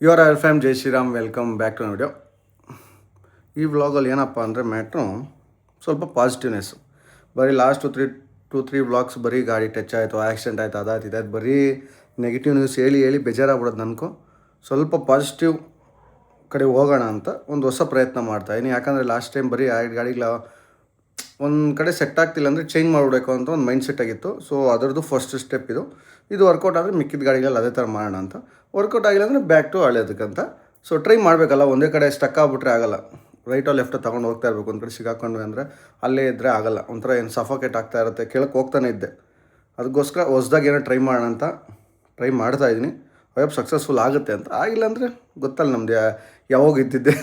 Your are fam Jai Shriram welcome back to video. ಈ ವ್ಲಾಗಲ್ಲಿ ಏನಪ್ಪ ಅಂದರೆ ಮ್ಯಾಟ್ರು ಸ್ವಲ್ಪ ಪಾಸಿಟಿವ್ನೆಸ್ಸು. ಬರೀ ಲಾಸ್ಟ್ ಟೂ ತ್ರೀ ವ್ಲಾಗ್ಸ್ ಬರೀ ಗಾಡಿ ಟಚ್ ಆಯಿತು, ಆಕ್ಸಿಡೆಂಟ್ ಆಯಿತು, ಅದಾಯ್ತು ಇದಾಯ್ತು, ಬರೀ ನೆಗೆಟಿವ್ ನ್ಯೂಸ್ ಹೇಳಿ ಬೇಜಾರಾಗ್ಬಿಡೋದು ನನಗೂ. ಸ್ವಲ್ಪ ಪಾಸಿಟಿವ್ ಕಡೆ ಹೋಗೋಣ ಅಂತ ಒಂದು ಹೊಸ ಪ್ರಯತ್ನ ಮಾಡ್ತಾಯಿದ್ದೀನಿ. ಯಾಕಂದರೆ ಲಾಸ್ಟ್ ಟೈಮ್ ಬರೀ ಗಾಡಿಗಳ ಒಂದು ಕಡೆ ಸೆಟ್ ಆಗ್ತಿಲ್ಲ ಅಂದರೆ ಚೇಂಜ್ ಮಾಡಿಬಿಡಬೇಕು ಅಂತ ಒಂದು ಮೈಂಡ್ ಸೆಟ್ ಆಗಿತ್ತು. ಸೊ ಅದರದ್ದು ಫಸ್ಟ್ ಸ್ಟೆಪ್ ಇದು ವರ್ಕೌಟ್ ಆದರೆ ಮಿಕ್ಕಿದ ಗಾಡಿಗಳಲ್ಲಿ ಅದೇ ಥರ ಮಾಡೋಣ ಅಂತ. ವರ್ಕೌಟ್ ಆಗಿಲ್ಲ ಅಂದರೆ ಬ್ಯಾಕ್ ಟು ಹಳೆಯೋದಕ್ಕಂತ. ಸೊ ಟ್ರೈ ಮಾಡಬೇಕಲ್ಲ, ಒಂದೇ ಕಡೆ ಸ್ಟಕ್ ಆಗಿಬಿಟ್ರೆ ಆಗೋಲ್ಲ. ರೈಟೋ ಲೆಫ್ಟೋ ತೊಗೊಂಡು ಹೋಗ್ತಾ ಇರಬೇಕು. ಒಂದು ಕಡೆ ಸಿಗಾಕೊಂಡ್ವಿ ಅಂದರೆ ಅಲ್ಲೇ ಇದ್ದರೆ ಆಗೋಲ್ಲ, ಒಂಥರ ಏನು ಸಫೋಕೇಟ್ ಆಗ್ತಾ ಇರುತ್ತೆ. ಕೆಳಕ್ಕೆ ಹೋಗ್ತಾನೆ ಇದ್ದೆ. ಅದಕ್ಕೋಸ್ಕರ ಹೊಸ್ದಾಗಿ ಏನೋ ಟ್ರೈ ಮಾಡೋಣ ಅಂತ ಟ್ರೈ ಮಾಡ್ತಾಯಿದ್ದೀನಿ. ವೆಬ್ ಸಕ್ಸಸ್ಫುಲ್ ಆಗುತ್ತೆ ಅಂತ. ಆಗಿಲ್ಲ ಅಂದರೆ ಗೊತ್ತಲ್ಲ ನಮ್ಮದು ಯಾವಾಗ ಇದ್ದಿದ್ದೆ.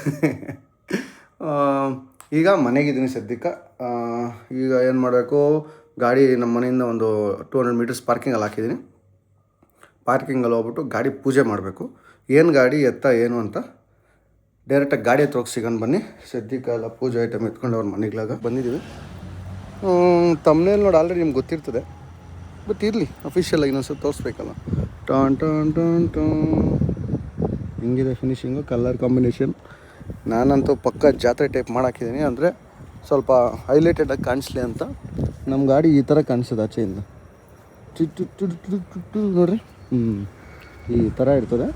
ಈಗ ಮನೆಗಿದ್ದೀನಿ ಸದ್ಯಕ್ಕೆ. ಈಗ ಏನು ಮಾಡಬೇಕು, ಗಾಡಿ ನಮ್ಮ ಮನೆಯಿಂದ ಒಂದು 200 ಮೀಟರ್ಸ್ ಪಾರ್ಕಿಂಗಲ್ಲಿ ಹಾಕಿದ್ದೀನಿ. ಪಾರ್ಕಿಂಗಲ್ಲಿ ಹೋಗ್ಬಿಟ್ಟು ಗಾಡಿ ಪೂಜೆ ಮಾಡಬೇಕು. ಏನು ಗಾಡಿ ಎತ್ತ ಏನು ಅಂತ ಡೈರೆಕ್ಟಾಗಿ ಗಾಡಿ ಹತ್ರ ಹೋಗಿ ಸಿಗೋಣ ಬನ್ನಿ. ಸದ್ಯಕ್ಕೆ ಎಲ್ಲ ಪೂಜೆ ಐಟಮ್ ಎತ್ಕೊಂಡು ಅವ್ರ ಮನೆಗಳಾಗ ಬಂದಿದ್ದೀವಿ. ತಮ್ಮನೇಲಿ ನೋಡಿ ಆಲ್ರೆಡಿ ನಿಮ್ಗೆ ಗೊತ್ತಿರ್ತದೆ, ಬಟ್ ಇರಲಿ ಅಫಿಷಿಯಲಾಗಿ ಇನ್ನೊಂದ್ಸಲ ತೋರಿಸ್ಬೇಕಲ್ಲ. ಟಾನ್ ಹಿಂಗಿದೆ ಫಿನಿಶಿಂಗು, ಕಲರ್ ಕಾಂಬಿನೇಷನ್. ನಾನಂತೂ ಪಕ್ಕ ಜಾತ್ರೆ ಟೈಪ್ ಮಾಡಾಕಿದ್ದೀನಿ, ಅಂದರೆ ಸ್ವಲ್ಪ ಹೈಲೈಟೆಡಾಗಿ ಕಾಣಿಸ್ಲಿ ಅಂತ. ನಮ್ಮ ಗಾಡಿ ಈ ಥರ ಕಾಣಿಸ್ತದೆ ಆಚೆಯಿಂದ, ನೋಡ್ರಿ. ಈ ಥರ ಇರ್ತದೆ.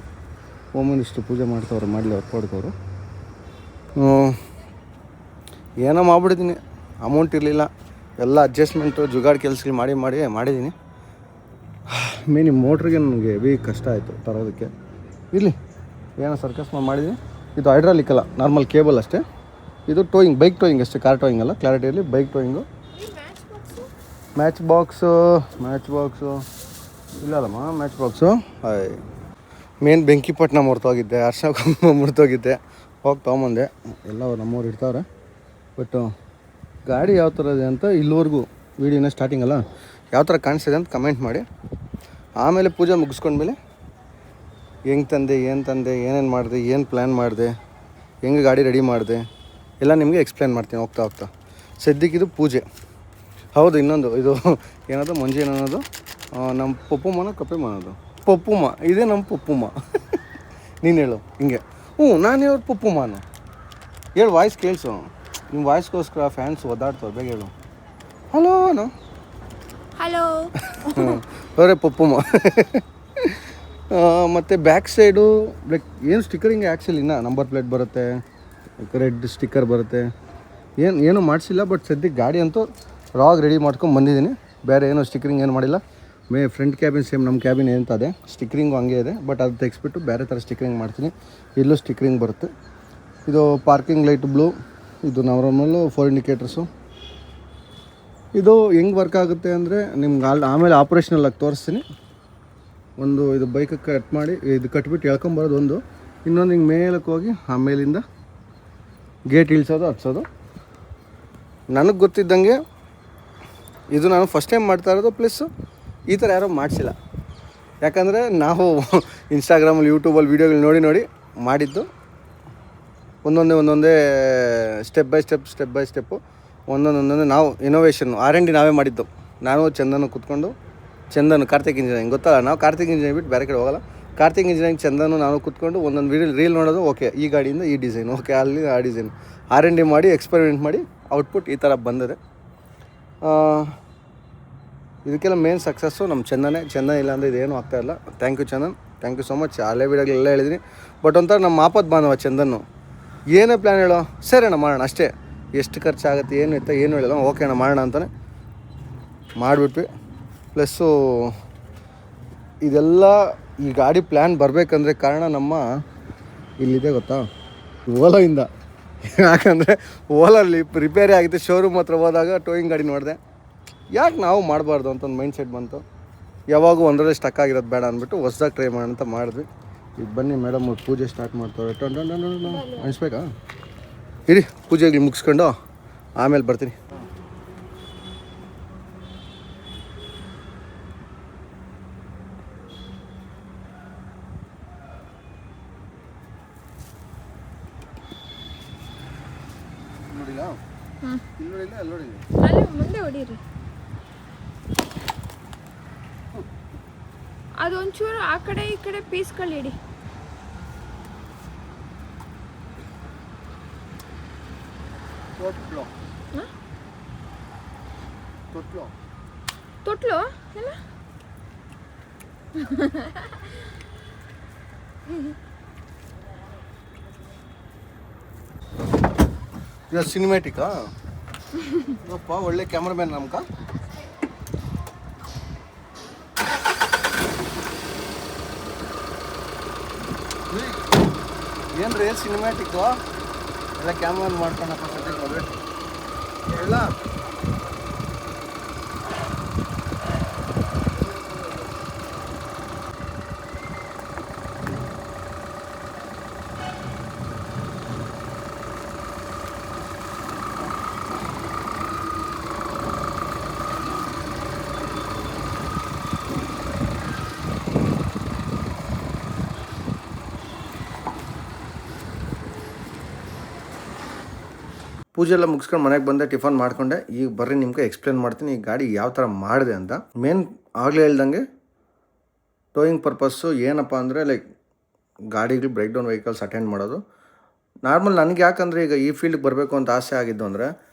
ಓಮನಿಷ್ಟು ಪೂಜೆ ಮಾಡ್ತವ್ರು, ಮಾಡಲಿ ಅವ್ರು ಕೊಡ್ತವ್ರು. ಏನೋ ಮಾಡ್ಬಿಟ್ಟಿದ್ದೀನಿ, ಅಮೌಂಟ್ ಇರಲಿಲ್ಲ, ಎಲ್ಲ ಅಡ್ಜಸ್ಟ್ಮೆಂಟು ಜುಗಾಡ್ ಕೆಲಸಗಳು ಮಾಡಿದ್ದೀನಿ. ಮೇನ್ ಈ ಮೋಟ್ರಿಗೆ ನನಗೆ ಹೆವಿ ಕಷ್ಟ ಆಯಿತು ತರೋದಕ್ಕೆ. ಇರಲಿ, ಏನೋ ಸರ್ಕಸ್ ಮಾಡಿದ್ದೀನಿ. ಇದು ಹೈಡ್ರಾಲಿಕ್ ಅಲ್ಲ, ನಾರ್ಮಲ್ ಕೇಬಲ್ ಅಷ್ಟೇ. ಇದು ಟೋಯಿಂಗ್, ಬೈಕ್ ಟೋಯಿಂಗ್ ಅಷ್ಟೇ, ಕಾರ್ ಟೋಯಿಂಗ್ ಅಲ್ಲ. ಕ್ಲಾರಿಟಿ ಇರಲಿ, ಬೈಕ್ ಟೋಯಿಂಗು. ಮ್ಯಾಚ್ ಬಾಕ್ಸು ಇಲ್ಲಲ್ಲಮ್ಮ, ಮ್ಯಾಚ್ ಬಾಕ್ಸು. ಮೇನ್ ಬೆಂಕಿಪಟ್ಟಣ ಮುರ್ತೋಗಿದ್ದೆ, ಅರ್ಶಿನ ಮುರ್ತೋಗಿದ್ದೆ, ಹೋಗಿ ತೊಗೊಂಬಂದೆ. ಎಲ್ಲ ನಮ್ಮವ್ರು ಇರ್ತಾವ್ರೆ. ಬಟ್ ಗಾಡಿ ಯಾವ ಥರ ಇದೆ ಅಂತ ಇಲ್ಲಿವರೆಗೂ ವೀಡಿಯೋನ ಸ್ಟಾರ್ಟಿಂಗ್ ಅಲ್ಲ, ಯಾವ ಥರ ಕಾಣಿಸ್ತಿದೆ ಅಂತ ಕಮೆಂಟ್ ಮಾಡಿ. ಆಮೇಲೆ ಪೂಜೆ ಮುಗಿಸ್ಕೊಂಡ್ಮೇಲೆ ಹೆಂಗೆ ತಂದೆ, ಏನೇನು ಮಾಡಿದೆ, ಏನು ಪ್ಲ್ಯಾನ್ ಮಾಡಿದೆ, ಹೆಂಗೆ ಗಾಡಿ ರೆಡಿ ಮಾಡಿದೆ ಎಲ್ಲ ನಿಮಗೆ ಎಕ್ಸ್ಪ್ಲೇನ್ ಮಾಡ್ತೀನಿ ಹೋಗ್ತಾ. ಸದ್ಯಕ್ಕಿದು ಪೂಜೆ. ಹೌದು, ಇನ್ನೊಂದು ಇದು ಏನದು ಮಂಜೇನು ಅನ್ನೋದು ನಮ್ಮ ಪಪ್ಪುಮ್ಮನ ಕಪ್ಪೆಮ್ಮನದು ಪಪ್ಪುಮ್ಮ. ಇದೇ ನಮ್ಮ ಪಪ್ಪುಮ್ಮ. ನೀನು ಹೇಳು ಹಿಂಗೆ. ನಾನು ಹೇಳೋದು ಪಪ್ಪುಮ್ಮನು ಹೇಳು, ವಾಯ್ಸ್ ಕೇಳಿಸು. ನಿಮ್ಮ ವಾಯ್ಸ್ಗೋಸ್ಕರ ಫ್ಯಾನ್ಸ್ ಒದ್ದಾಡ್ತವ್ರು, ಬೇಗ ಹೇಳು. ಹಲೋ ಅವರೇ ಪಪ್ಪುಮ್ಮ. ಮತ್ತು ಬ್ಯಾಕ್ ಸೈಡು ಲೈಕ್ ಏನು ಸ್ಟಿಕ್ಕರಿಂಗ್ ಆ್ಯಕ್ಚುಲಿ ಇನ್ನೂ ನಂಬರ್ ಪ್ಲೇಟ್ ಬರುತ್ತೆ, ರೆಡ್ ಸ್ಟಿಕ್ಕರ್ ಬರುತ್ತೆ. ಏನೂ ಮಾಡಿಸಿಲ್ಲ. ಬಟ್ ಸದ್ಯಕ್ಕೆ ಗಾಡಿ ಅಂತೂ ರಾಗ್ ರೆಡಿ ಮಾಡ್ಕೊಂಡು ಬಂದಿದ್ದೀನಿ. ಬೇರೆ ಏನೋ ಸ್ಟಿಕ್ಕರಿಂಗ್ ಏನು ಮಾಡಿಲ್ಲ. ಫ್ರಂಟ್ ಕ್ಯಾಬಿನ್ ಸೇಮ್ ನಮ್ಮ ಕ್ಯಾಬಿನ್ ಏನಂತದೆ, ಸ್ಟಿಕ್ಕರಿಂಗು ಹಂಗೆ ಇದೆ. ಬಟ್ ಅದು ತೆಗೆಸ್ಬಿಟ್ಟು ಬೇರೆ ಥರ ಸ್ಟಿಕ್ಕರಿಂಗ್ ಮಾಡ್ತೀನಿ. ಇಲ್ಲೂ ಸ್ಟಿಕ್ಕರಿಂಗ್ ಬರುತ್ತೆ. ಇದು ಪಾರ್ಕಿಂಗ್ ಲೈಟ್ ಬ್ಲೂ, ಇದು ನಾರ್ಮಲ್ಲು 4 ಇಂಡಿಕೇಟರ್ಸು. ಇದು ಹೆಂಗೆ ವರ್ಕ್ ಆಗುತ್ತೆ ಅಂದರೆ ನಿಮ್ಗೆ ಆಮೇಲೆ ಆಪ್ರೇಷನಲ್ಲಾಗಿ ತೋರಿಸ್ತೀನಿ. ಒಂದು ಇದು ಬೈಕಿಗೆ ಕಟ್ ಮಾಡಿ ಇದು ಕಟ್ಬಿಟ್ಟು ಎಳ್ಕೊಂಬರೋದು ಒಂದು, ಇನ್ನೊಂದು ಹಿಂಗೆ ಮೇಲಕ್ಕೆ ಹೋಗಿ ಆಮೇಲಿಂದ ಗೇಟ್ ಇಳಿಸೋದು ಹತ್ಸೋದು. ನನಗೆ ಗೊತ್ತಿದ್ದಂಗೆ ಇದು ನಾನು ಫಸ್ಟ್ ಟೈಮ್ ಮಾಡ್ತಾ ಇರೋದು. ಪ್ಲಸ್ಸು ಈ ಥರ ಯಾರೂ ಮಾಡಿಸಿಲ್ಲ. ಯಾಕಂದರೆ ನಾವು ಇನ್ಸ್ಟಾಗ್ರಾಮಲ್ಲಿ ಯೂಟ್ಯೂಬಲ್ಲಿ ವೀಡಿಯೋಗಳು ನೋಡಿ ಮಾಡಿದ್ದು. ಒಂದೊಂದೇ ಸ್ಟೆಪ್ ಬೈ ಸ್ಟೆಪ್ಪು ಒಂದೊಂದೇ ನಾವು ಇನೋವೇಷನ್ನು R&D ನಾವೇ ಮಾಡಿದ್ದು. ನಾನು ಚಂದನು ಕೂತ್ಕೊಂಡು, ಕಾರ್ತಿಕ್ ಇಂಜಿನಿಯರಿಂಗ್ ಗೊತ್ತಲ್ಲ, ನಾವು ಕಾರ್ತಿಕ್ ಇಂಜಿನಿಯರಿಂಗ್ ಬಿಟ್ಟು ಬೇರೆ ಕಡೆ ಹೋಗಲ್ಲ. ಕಾರ್ತಿಕ್ ಇಂಜಿನಿಯರಿಂಗ್ ಚಂದನು ನಾನು ಕೂತ್ಕೊಂಡು ಒಂದೊಂದು ರೀಲ್ ನೋಡೋದು. ಓಕೆ, ಈ ಗಾಡಿಯಿಂದ ಈ ಡಿಸೈನ್, ಓಕೆ ಅಲ್ಲಿ ಆ ಡಿಸೈನ್, R&D ಮಾಡಿ ಎಕ್ಸ್ಪೆರಿಮೆಂಟ್ ಮಾಡಿ ಔಟ್ಪುಟ್ ಈ ಥರ ಬಂದಿದೆ. ಇದಕ್ಕೆಲ್ಲ ಮೇನ್ ಸಕ್ಸಸ್ಸು ನಮ್ಮ ಚಂದನ್ ಇಲ್ಲ ಅಂದರೆ ಇದೇನು ಆಗ್ತಾಯಿಲ್ಲ. Thank you Chandan, thank you so much. ಹಳೆ ವೀಡಿಯೋಗಳೆಲ್ಲ ಹೇಳಿದ್ದೀನಿ. ಬಟ್ ಒಂಥರ ನಮ್ಮ ಆಪತ್ ಬಾಂಧವ ಚಂದನ್ನು. ಏನೇ ಪ್ಲ್ಯಾನ್ ಹೇಳೋ, ಸರಿ ಅಣ್ಣ ಮಾಡೋಣ ಅಷ್ಟೇ. ಎಷ್ಟು ಖರ್ಚಾಗುತ್ತೆ ಏನು ಇತ್ತ ಏನು ಹೇಳಿಲ್ಲ, ಓಕೆ ಅಣ್ಣ ಮಾಡೋಣ ಅಂತಲೇ ಮಾಡಿಬಿಟ್ವಿ. ಪ್ಲಸ್ಸು ಇದೆಲ್ಲ ಈ ಗಾಡಿ ಪ್ಲ್ಯಾನ್ ಬರಬೇಕಂದ್ರೆ ಕಾರಣ ನಮ್ಮ ಇಲ್ಲಿದೆ ಗೊತ್ತಾ, ಓಲಾಯಿಂದ. ಯಾಕಂದರೆ ಓಲಲ್ಲಿ ರಿಪೇರಿ ಆಗಿತ್ತು. ಶೋರೂಮ್ ಹತ್ರ ಹೋದಾಗ ಟೋಯಿಂಗ್ ಗಾಡಿ ನೋಡಿದೆ, ಯಾಕೆ ನಾವು ಮಾಡಬಾರ್ದು ಅಂತ ಒಂದು ಮೈಂಡ್ ಸೆಟ್ ಬಂತು. ಯಾವಾಗೂ ಒಂದರಲ್ಲೇ ಸ್ಟಕ್ ಆಗಿರೋದು ಬೇಡ ಅಂದ್ಬಿಟ್ಟು ಹೊಸ್ದಾಗಿ ಟ್ರೈ ಮಾಡೋಣ ಅಂತ ಮಾಡಿದ್ವಿ. ಈಗ ಬನ್ನಿ ಮೇಡಮ್ ಅವ್ರು ಪೂಜೆ ಸ್ಟಾರ್ಟ್ ಮಾಡ್ತಾರೆ. ಅನಿಸ್ಬೇಕಾ? ಇರಿ, ಪೂಜೆಗೆ ಮುಗಿಸ್ಕೊಂಡು ಆಮೇಲೆ ಬರ್ತೀನಿ. ಮುಂದೆ ಹೊಡೀರಿ. ಅದೊಂಚೂರು ಆ ಕಡೆ ಈ ಕಡೆ ಪೀಸ್ಗಳು ಇಡಿ. ತೊಟ್ಲು ಎಲ್ಲ ಇದು ಸಿನಿಮ್ಯಾಟಿಕಾ ಅಪ್ಪ ಒಳ್ಳೆ ಕ್ಯಾಮ್ರಾಮ್ಯಾನ್ ನಮ್ಕ ಏನು ರೀ ಸಿನಿಮ್ಯಾಟಿಕ್ಕು ಎಲ್ಲ ಕ್ಯಾಮ್ರಾನ್ ಮಾಡ್ಕೊಂಡಪ್ಪ ಸದ್ಯಕ್ಕೆ ಮದುವೆ ಎಲ್ಲ ಪೂಜೆ ಎಲ್ಲ ಮುಗಿಸ್ಕೊಂಡು ಮನೆಗೆ ಬಂದೆ, ಟಿಫನ್ ಮಾಡಿಕೊಂಡೆ. ಈಗ ಬರ್ರಿ ನಿಮ್ಗೆ ಎಕ್ಸ್ಪ್ಲೇನ್ ಮಾಡ್ತೀನಿ ಈ ಗಾಡಿ ಯಾವ ಥರ ಮಾಡಿದೆ ಅಂತ. ಮೇನ್ ಆಗಲೇ ಹೇಳ್ದಂಗೆ ಟೋಯಿಂಗ್ ಪರ್ಪಸ್ಸು ಏನಪ್ಪ ಅಂದರೆ ಲೈಕ್ ಗಾಡಿಗಳು ಬ್ರೇಕ್ ಡೌನ್ ವೆಹಿಕಲ್ಸ್ ಅಟೆಂಡ್ ಮಾಡೋದು ನಾರ್ಮಲ್. ನನಗೆ ಯಾಕಂದರೆ ಈಗ ಈ ಫೀಲ್ಡ್ಗೆ ಬರಬೇಕು ಅಂತ ಆಸೆ ಆಗಿದ್ದು ಅಂದರೆ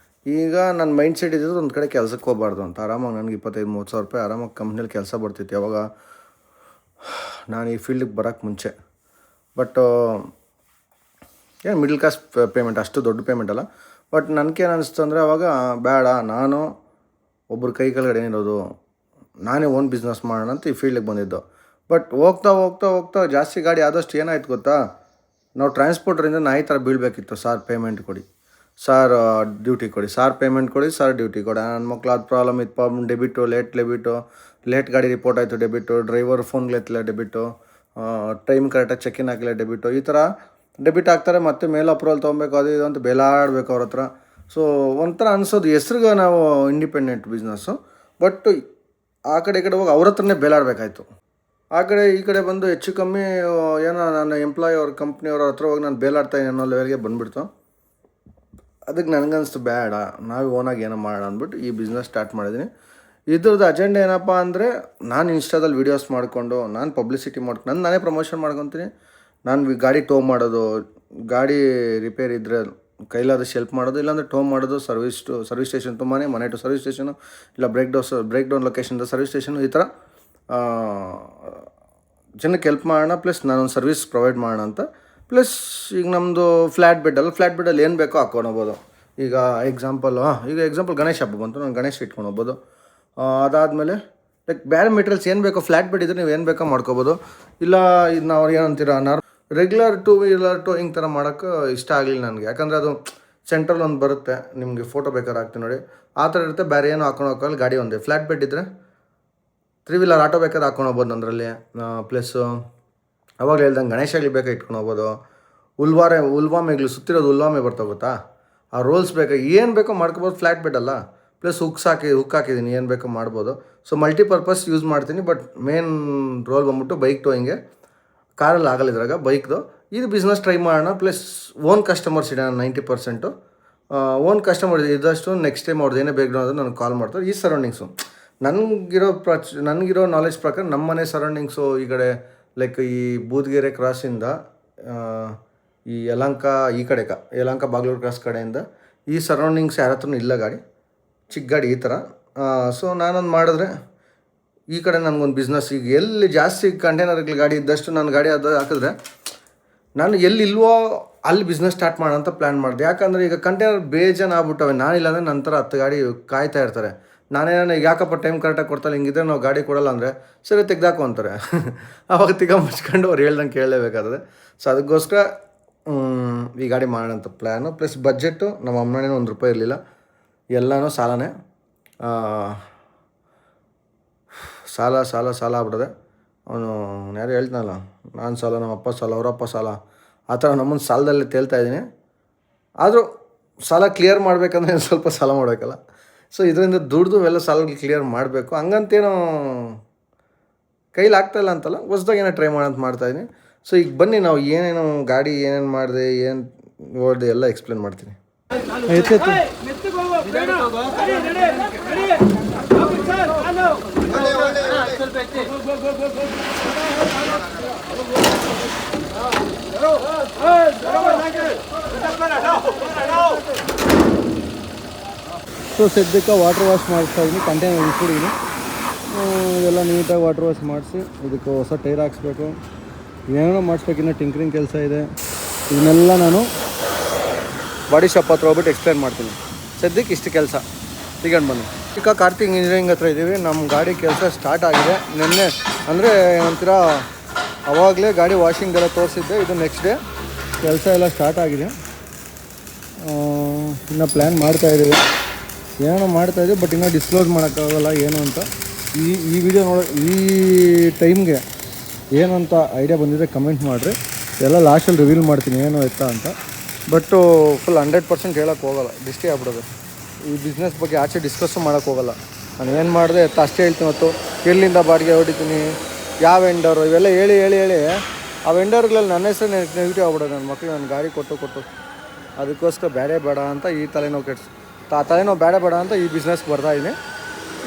ಈಗ ನನ್ನ ಮೈಂಡ್ ಸೆಟ್ ಇದ್ದಿದ್ದು ಒಂದು ಕಡೆ ಕೆಲಸಕ್ಕೆ ಹೋಗಬಾರ್ದು ಅಂತ. ಆರಾಮಾಗಿ ನನಗೆ 25-30 ಸಾವಿರ ರೂಪಾಯಿ ಆರಾಮಾಗಿ ಕಂಪ್ನಿಯಲ್ಲಿ ಕೆಲಸ ಬರ್ತಿತ್ತು ಯಾವಾಗ ನಾನು ಈ ಫೀಲ್ಡಿಗೆ ಬರೋಕ್ಕೆ ಮುಂಚೆ. ಬಟ್ ಏನು ಮಿಡ್ಲ್ ಕ್ಲಾಸ್ ಪೇಮೆಂಟ್, ಅಷ್ಟು ದೊಡ್ಡ ಪೇಮೆಂಟ್ ಅಲ್ಲ. ಬಟ್ ನನಗೇನು ಅನಿಸ್ತು ಅಂದರೆ ಅವಾಗ ಬೇಡ, ನಾನು ಒಬ್ಬರು ಕೈ ಕೆಳಗಡೆ ಏನಿರೋದು, ನಾನೇ ಓನ್ ಬಿಸ್ನೆಸ್ ಮಾಡೋಣ ಅಂತ ಈ ಫೀಲ್ಡಿಗೆ ಬಂದಿದ್ದು. ಬಟ್ ಹೋಗ್ತಾ ಹೋಗ್ತಾ ಹೋಗ್ತಾ ಜಾಸ್ತಿ ಗಾಡಿ ಆದಷ್ಟು ಏನಾಯ್ತು ಗೊತ್ತಾ, ನಾವು ಟ್ರಾನ್ಸ್ಪೋರ್ಟರಿಂದ ನಾಯಿ ಥರ ಬೀಳಬೇಕಿತ್ತು. ಸಾರ್ ಪೇಮೆಂಟ್ ಕೊಡಿ, ಸಾರ್ ಡ್ಯೂಟಿ ಕೊಡಿ, ಸಾರ್ ಪೇಮೆಂಟ್ ಕೊಡಿ, ಸಾರ್ ಡ್ಯೂಟಿ ಕೊಡಿ. ನನ್ನ ಮಕ್ಳು ಅದು ಪ್ರಾಬ್ಲಮ್ ಇತ್ತು, ಡೆಬಿಟು, ಲೇಟ್ ಗಾಡಿ ರಿಪೋರ್ಟ್ ಆಯಿತು ಡೆಬಿಟು, ಡ್ರೈವರ್ ಫೋನ್ಗೆ ಎತ್ತಿಲ್ಲ ಡೆಬಿಟು, ಟೈಮ್ ಕರೆಕ್ಟಾಗಿ ಚೆಕ್ ಇನ್ ಆಗಿಲ್ಲ ಡೆಬಿಟು, ಈ ಥರ ಡೆಬಿಟ್ ಆಗ್ತಾರೆ. ಮತ್ತು ಮೇಲೆ ಅಪ್ರೂವಲ್ ತೊಗೊಬೇಕು, ಅದು ಇದು ಅಂತ ಬೇಲಾಡಬೇಕು ಅವ್ರ ಹತ್ರ. ಸೊ ಒಂಥರ ಅನಿಸೋದು ಹೆಸ್ರಿಗೆ ನಾವು ಇಂಡಿಪೆಂಡೆಂಟ್ ಬಿಸ್ನೆಸ್ಸು, ಬಟ್ ಆ ಕಡೆ ಈ ಕಡೆ ಹೋಗಿ ಅವ್ರ ಹತ್ರನೇ ಬೇಲಾಡಬೇಕಾಯ್ತು. ಆ ಕಡೆ ಈ ಕಡೆ ಬಂದು ಹೆಚ್ಚು ಕಮ್ಮಿ ಏನೋ ನನ್ನ ಎಂಪ್ಲಾಯಿ ಅವ್ರ ಕಂಪ್ನಿಯವ್ರ ಹತ್ರ ಹೋಗಿ ನಾನು ಬೇಲಾಡ್ತಾಯಿನಿ ಅನ್ನೋ ಲೆವೆಲ್ಗೆ ಬಂದುಬಿಡ್ತು. ಅದಕ್ಕೆ ನನಗನ್ನಿಸ್ತು ಬೇಡ, ನಾವು ಓನಾಗಿ ಏನೋ ಮಾಡೋಣ ಅಂದ್ಬಿಟ್ಟು ಈ ಬಿಸ್ನೆಸ್ ಸ್ಟಾರ್ಟ್ ಮಾಡಿದ್ದೀನಿ. ಇದ್ರದ್ದು ಅಜೆಂಡ ಏನಪ್ಪ ಅಂದರೆ ನಾನು ಇನ್ಸ್ಟಾದಲ್ಲಿ ವೀಡಿಯೋಸ್ ಮಾಡಿಕೊಂಡು ನಾನು ಪಬ್ಲಿಸಿಟಿ ಮಾಡ್ಕೊಂಡು ನಾನೇ ಪ್ರಮೋಷನ್ ಮಾಡ್ಕೊತೀನಿ. ನಾನು ಗಾಡಿ ಟೋ ಮಾಡೋದು, ಗಾಡಿ ರಿಪೇರಿ ಇದ್ದರೆ ಕೈಲಾದಷ್ಟು ಹೆಲ್ಪ್ ಮಾಡೋದು, ಇಲ್ಲಾಂದರೆ ಟೋ ಮಾಡೋದು, ಸರ್ವಿಸ್ ಸ್ಟೇಷನ್ ತುಂಬಾ ಮನೆ ಟು ಸರ್ವಿಸ್ ಸ್ಟೇಷನು, ಇಲ್ಲ ಬ್ರೇಕ್ ಡೌನ್ ಲೊಕೇಶನ್ದ ಸರ್ವಿಸ್ ಸ್ಟೇಷನು, ಈ ಥರ ಜನಕ್ಕೆ ಹೆಲ್ಪ್ ಮಾಡೋಣ. ಪ್ಲಸ್ ನಾನೊಂದು ಸರ್ವಿಸ್ ಪ್ರೊವೈಡ್ ಮಾಡೋಣ ಅಂತ. ಪ್ಲಸ್ ಈಗ ನಮ್ಮದು ಫ್ಲ್ಯಾಟ್ ಬೆಡ್ಡಲ್ಲಿ ಏನು ಬೇಕೋ ಹಾಕ್ಕೊಂಡು ಹೋಗ್ಬೋದು. ಈಗ ಎಕ್ಸಾಂಪಲ್ ಗಣೇಶ ಹಬ್ಬ ಬಂತು, ನಾನು ಗಣೇಶ ಇಟ್ಕೊಂಡು ಹೋಗ್ಬೋದು. ಅದಾದಮೇಲೆ ಲೈಕ್ ಬೇರೆ ಮೆಟೀರಿಯಲ್ಸ್ ಏನು ಬೇಕೋ, ಫ್ಲ್ಯಾಟ್ ಬೆಡ್ ಇದ್ದರೆ ನೀವು ಏನು ಬೇಕೋ ಮಾಡ್ಕೋಬೋದು. ಇಲ್ಲ ಇದು ನಾವು ಏನಂತೀರ ರೆಗ್ಯುಲರ್ 2 ವೀಲರ್ ಟೋಯಿಂಗ್ ಥರ ಮಾಡೋಕ್ಕೆ ಇಷ್ಟ ಆಗಲಿಲ್ಲ ನನಗೆ. ಯಾಕಂದರೆ ಅದು ಸೆಂಟ್ರಲ್ ಒಂದು ಬರುತ್ತೆ, ನಿಮಗೆ ಫೋಟೋ ಬೇಕಾದ್ರೆ ಹಾಕ್ತೀನಿ ನೋಡಿ, ಆ ಥರ ಇರುತ್ತೆ. ಬೇರೆ ಏನು ಹಾಕೊಂಡು ಹೋಗೋಲ್ಲ, ಗಾಡಿ ಒಂದೇ. ಫ್ಲ್ಯಾಟ್ ಬೆಡ್ ಇದ್ದರೆ 3 ವೀಲರ್ ಆಟೋ ಬೇಕಾದ್ರೆ ಹಾಕೊಂಡು ಹೋಗ್ಬೋದು ಅದರಲ್ಲಿ. ಪ್ಲಸ್ಸು ಅವಾಗಲೇ ಹೇಳ್ದಂಗೆ ಗಣೇಶಾಗಲಿ ಬೇಕಾ ಇಟ್ಕೊಂಡು ಹೋಗ್ಬೋದು. ಉಲ್ವಾಮೆಗಳು ಸುತ್ತಿರೋದು ಉಲ್ವಾಮೆ ಬರ್ತಾ ಗೊತ್ತಾ, ಆ ರೋಲ್ಸ್ ಬೇಕಾ, ಏನು ಬೇಕೋ ಮಾಡ್ಕೋಬೋದು. ಫ್ಲ್ಯಾಟ್ ಬೆಡ್ ಅಲ್ಲ, ಪ್ಲಸ್ ಹುಕ್ ಹಾಕಿದ್ದೀನಿ, ಏನು ಬೇಕೋ ಮಾಡ್ಬೋದು. ಸೊ ಮಲ್ಟಿಪರ್ಪಸ್ ಯೂಸ್ ಮಾಡ್ತೀನಿ. ಬಟ್ ಮೇನ್ ರೋಲ್ ಬಂದ್ಬಿಟ್ಟು ಬೈಕ್ ಟೋಯಿಂಗೆ. ಕಾರಲ್ಲಿ ಆಗಲ್ಲ ಇದ್ರಾಗ, ಬೈಕ್ದು. ಇದು ಬಿಸ್ನೆಸ್ ಟ್ರೈ ಮಾಡೋಣ. ಪ್ಲಸ್ ಓನ್ ಕಸ್ಟಮರ್ಸ್ ಇಡೋಣ 90%. ಓನ್ ಕಸ್ಟಮರ್ ಇದ್ದಷ್ಟು ನೆಕ್ಸ್ಟ್ ಟೈಮ್ ಅವ್ರದ್ದು ಏನೇ ಬೇಕು ಅನ್ನೋದು ನನಗೆ ಕಾಲ್ ಮಾಡ್ತಾರೆ. ಈ ಸರೌಂಡಿಂಗ್ಸು ನನಗಿರೋ ನಾಲೆಜ್ ಪ್ರಕಾರ ನಮ್ಮ ಮನೆ ಸರೌಂಡಿಂಗ್ಸು ಈ ಕಡೆ ಲೈಕ್ ಈ ಬೂದ್ಗೆರೆ ಕ್ರಾಸಿಂದ ಈ ಯಲಹಂಕ ಈ ಕಡೆ ಯಲಹಂಕ ಬಾಗ್ಲೂರು ಕ್ರಾಸ್ ಕಡೆಯಿಂದ ಈ ಸರೌಂಡಿಂಗ್ಸ್ ಯಾರ ಹತ್ರನೂ ಇಲ್ಲ ಗಾಡಿ, ಚಿಕ್ಕ ಗಾಡಿ ಈ ಥರ. ಸೊ ನಾನೊಂದು ಮಾಡಿದ್ರೆ ಈ ಕಡೆ ನನಗೊಂದು ಬಿಸ್ನೆಸ್, ಈಗ ಎಲ್ಲಿ ಜಾಸ್ತಿ ಕಂಟೈನರ್ಗಳ ಗಾಡಿ ಇದ್ದಷ್ಟು ನನ್ನ ಗಾಡಿ ಅದು ಹಾಕಿದ್ರೆ ನಾನು ಎಲ್ಲಿಲ್ವೋ ಅಲ್ಲಿ ಬಿಸ್ನೆಸ್ ಸ್ಟಾರ್ಟ್ ಮಾಡೋಣ ಅಂತ ಪ್ಲ್ಯಾನ್ ಮಾಡಿದೆ. ಯಾಕಂದರೆ ಈಗ ಕಂಟೈನರ್ ಬೇಜಾನ್ ಆಗ್ಬಿಟ್ಟವೆ. ನಾನಿಲ್ಲಾಂದರೆ ನಂತರ 10 ಗಾಡಿ ಕಾಯ್ತಾ ಇರ್ತಾರೆ. ನಾನೇನೋ ಯಾಕಪ್ಪ ಟೈಮ್ ಕರೆಕ್ಟಾಗಿ ಕೊಡ್ತಾಯಿಲ್ಲ, ಹಿಂಗಿದ್ರೆ ನಾವು ಗಾಡಿ ಕೊಡೋಲ್ಲ ಅಂದರೆ ಸರಿ ತೆಗ್ದಾಕು ಅಂತಾರೆ. ಆವಾಗ ಮುಚ್ಕೊಂಡು ಅವ್ರು ಹೇಳ್ದಂಗೆ ಕೇಳಲೇಬೇಕಾದ್ರೆ. ಸೊ ಅದಕ್ಕೋಸ್ಕರ ಈ ಗಾಡಿ ಮಾಡೋಣ ಅಂತ ಪ್ಲ್ಯಾನು. ಪ್ಲಸ್ ಬಜೆಟ್ಟು ನಮ್ಮ ಅಮ್ಮನೇನೋ ₹1 ಇರಲಿಲ್ಲ, ಎಲ್ಲನೂ ಸಾಲನೇ. ಸಾಲ ಆಗ್ಬಿಟ್ಟದೆ. ಅವನು ಯಾರು ಹೇಳ್ತಾನಲ್ಲ, ನಾನು ಸಾಲ, ನಮ್ಮ ಅಪ್ಪ ಸಾಲ, ಅವರಪ್ಪ ಸಾಲ, ಆ ಥರ ನಮ್ಮನ್ನು ಸಾಲದಲ್ಲೇ ತೇಲ್ತಾಯಿದ್ದೀನಿ. ಆದರೂ ಸಾಲ ಕ್ಲಿಯರ್ ಮಾಡಬೇಕಂದ್ರೆ ಸ್ವಲ್ಪ ಸಾಲ ಮಾಡಬೇಕಲ್ಲ. ಸೊ ಇದರಿಂದ ದುಡ್ದು ಎಲ್ಲ ಸಾಲಗಳು ಕ್ಲಿಯರ್ ಮಾಡಬೇಕು. ಹಂಗಂತೇನೋ ಕೈಲಿ ಆಗ್ತಾಯಿಲ್ಲ ಅಂತಲ್ಲ, ಹೊಸ್ದಾಗಿ ಏನೋ ಟ್ರೈ ಮಾಡೋಂತ ಮಾಡ್ತಾಯಿದ್ದೀನಿ. ಸೊ ಈಗ ಬನ್ನಿ ನಾವು ಏನೇನು ಗಾಡಿ ಏನೇನು ಮಾಡಿದೆ, ಏನು ನೋಡಿದೆ ಎಲ್ಲ ಎಕ್ಸ್ಪ್ಲೇನ್ ಮಾಡ್ತೀನಿ. ಸೊ ಸದ್ಯಕ್ಕೆ ವಾಟರ್ ವಾಶ್ ಮಾಡಿಸ್ತಾ ಇದ್ದೀನಿ, ಕಂಟೈನರ್ ಇಟ್ಬಿಟ್ಟಿದ್ದೀನಿ. ಇದೆಲ್ಲ ನೀಟಾಗಿ ವಾಟರ್ ವಾಶ್ ಮಾಡಿಸಿ ಇದಕ್ಕೆ ಹೊಸ ಟೈರ್ ಹಾಕ್ಸ್ಬೇಕು, ಏನೇನೋ ಮಾಡಿಸ್ಬೇಕಿನ್ನ ಟಿಂಕ್ರಿಂಗ್ ಕೆಲಸ ಇದೆ. ಇದನ್ನೆಲ್ಲ ನಾನು ಬಾಡಿ ಶಾಪ್ ಹತ್ರ ಹೋಗ್ಬಿಟ್ಟು ಎಕ್ಸ್ಪ್ಲೇನ್ ಮಾಡ್ತೀನಿ. ಸದ್ಯಕ್ಕೆ ಇಷ್ಟು ಕೆಲಸ ತಗೊಂಡು ಬನ್ನಿ. ಈಗ ಕಾರ್ತಿಕ್ ಇಂಜಿನಿಯರಿಂಗ್ ಹತ್ರ ಇದ್ದೀವಿ. ನಮ್ಮ ಗಾಡಿ ಕೆಲಸ ಸ್ಟಾರ್ಟ್ ಆಗಿದೆ ನಿನ್ನೆ, ಅಂದರೆ ಏನಂತೀರ ಅವಾಗಲೇ ಗಾಡಿ ವಾಷಿಂಗ್ ತೋರಿಸಿದ್ದೆ. ಇದು ನೆಕ್ಸ್ಟ್ ಡೇ ಕೆಲಸ ಎಲ್ಲ ಸ್ಟಾರ್ಟ್ ಆಗಿದೆ. ಇನ್ನು ಪ್ಲ್ಯಾನ್ ಮಾಡ್ತಾಯಿದ್ದೀವಿ, ಏನೋ ಮಾಡ್ತಾಯಿದ್ದೀವಿ, ಬಟ್ ಇನ್ನೂ ಡಿಸ್ಕ್ಲೋಸ್ ಮಾಡೋಕ್ಕಾಗಲ್ಲ ಏನು ಅಂತ. ಈ ವಿಡಿಯೋ ಈ ಟೈಮ್ಗೆ ಏನು ಅಂತ ಐಡಿಯಾ ಬಂದಿದೆ ಕಮೆಂಟ್ ಮಾಡಿರಿ, ಎಲ್ಲ ಲಾಸ್ಟಲ್ಲಿ ರಿವೀಲ್ ಮಾಡ್ತೀನಿ ಏನು ಎತ್ತ ಅಂತ. ಬಟ್ಟು ಫುಲ್ 100% ಹೇಳೋಕ್ಕೆ ಹೋಗಲ್ಲ, ಡಿಸ್ಟಿ ಆಗ್ಬಿಡೋದು. ಈ ಬಿಸ್ನೆಸ್ ಬಗ್ಗೆ ಆಚೆ ಡಿಸ್ಕಸ್ಸು ಮಾಡೋಕ್ಕೆ ಹೋಗಲ್ಲ. ನಾನು ಏನು ಮಾಡಿದೆ ಎತ್ತ ಅಷ್ಟೇ ಹೇಳ್ತೀನಿ. ಮತ್ತು ಎಲ್ಲಿಂದ ಬಾಡಿಗೆ ಹೊಡಿತೀನಿ, ಯಾವ ವೆಂಡರು, ಇವೆಲ್ಲ ಹೇಳಿ ಹೇಳಿ ಹೇಳಿ ಆ ವೆಂಡರ್ಗಳಲ್ಲಿ ನನ್ನ ಹೆಸರು ನೆಗೆಟಿವ್ ಆಗ್ಬಿಡೋದು. ನನ್ನ ಮಕ್ಕಳು ನನ್ನ ಗಾಡಿ ಕೊಟ್ಟು ಅದಕ್ಕೋಸ್ಕರ ಬೇಡ ಅಂತ ಈ ತಲೆನೋವು ತಲೆನೋವು ಬೇಡ ಅಂತ ಈ ಬಿಸ್ನೆಸ್ಗೆ ಬರ್ತಾಯಿದ್ದೀನಿ.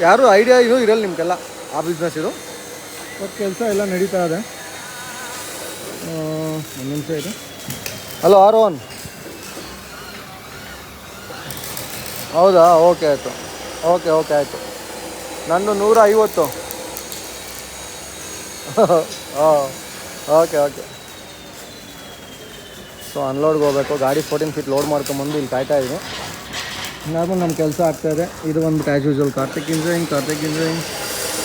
ಯಾರೂ ಐಡಿಯಾ ಇದು ಇರಲ್ಲ ನಿಮಗೆಲ್ಲ ಆ ಬಿಸ್ನೆಸ್ ಇದು, ಬಟ್ ಕೆಲಸ ಎಲ್ಲ ನಡೀತಾ ಇದೆ. ಒಂದು ನಿಮಿಷ ಇದೆ. ಹಲೋ ಆರೋನ್, ಹೌದಾ? ಓಕೆ ಆಯಿತು, ಓಕೆ ಆಯಿತು. ನಂದು 150. ಹಾಂ ಓಕೆ. ಸೊ ಅನ್ಲೋಡ್ಗೆ ಹೋಗಬೇಕು, ಗಾಡಿ 14 ಫೀಟ್ ಲೋಡ್ ಮಾಡ್ಕೊಂಬಂದು ಇಲ್ಲಿ ಕಾಯ್ತಾ ಇದ್ದೀನಿ. ನಾರ್ಮಲ್ ನಮ್ಮ ಕೆಲಸ ಆಗ್ತಾಯಿದೆ. ಇದು ಬಂದ್ಬಿಟ್ಟು ಆ್ಯಸ್ ಯೂಸ್ವಲ್ ಕಾರ್ತಿಕ್ ಇಂಜಿನಿಯರಿಂಗ್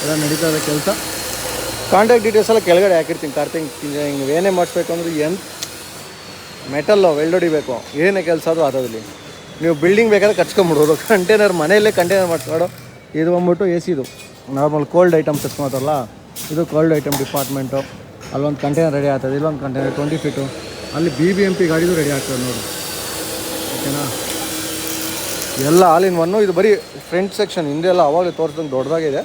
ಎಲ್ಲ ನಡೀತಾ ಇದೆ ಕೆಲಸ. ಕಾಂಟ್ಯಾಕ್ಟ್ ಡೀಟೇಲ್ಸ್ ಎಲ್ಲ ಕೆಳಗಡೆ ಹಾಕಿರ್ತೀನಿ. ಕಾರ್ತಿಕ್ ಇಂಜಿನಿಯರಿಂಗ್ ಏನೇ ಮಾಡಿಸ್ಬೇಕು ಅಂದ್ರೆ ಮೆಟಲ್ಲು ವೆಲ್ಡ್ ಹೊಡಿಬೇಕು, ಏನೇ ಕೆಲಸ ಅದು ಅದರಲ್ಲಿ ನೀವು ಬಿಲ್ಡಿಂಗ್ ಬೇಕಾದ್ರೆ ಕಚ್ಕೊಂಬಿಡೋದು. ಕಂಟೈನರ್ ಮನೆಯಲ್ಲೇ ಕಂಟೈನರ್ ಮಾಡಿಸ್ಕೊಡೋ. ಇದು ಬಂದ್ಬಿಟ್ಟು ಇದು ನಾರ್ಮಲ್ ಕೋಲ್ಡ್ ಐಟಮ್ಸ್ ಎತ್ಕೊಳ್ತಾರಲ್ಲ, ಇದು ಕೋಲ್ಡ್ ಐಟಮ್ ಡಿಪಾರ್ಟ್ಮೆಂಟು. ಅಲ್ಲೊಂದು ಕಂಟೈನರ್ ರೆಡಿ ಆಗ್ತದೆ, ಇಲ್ಲೊಂದು ಕಂಟೈನರ್ 20 ಫೀಟು. ಅಲ್ಲಿ BBMP ಗಾಡಿದು ರೆಡಿ ಆಗ್ತದೆ ನೋಡಿ, ಓಕೆನಾ? ಎಲ್ಲ ಆಲ್ ಇನ್ ಒನ್ನು. ಇದು ಬರೀ ಫ್ರಂಟ್ ಸೆಕ್ಷನ್, ಹಿಂದೆ ಎಲ್ಲ ಅವಾಗಲೇ ತೋರಿಸ್ದಂಗೆ ದೊಡ್ಡದಾಗಿದೆ.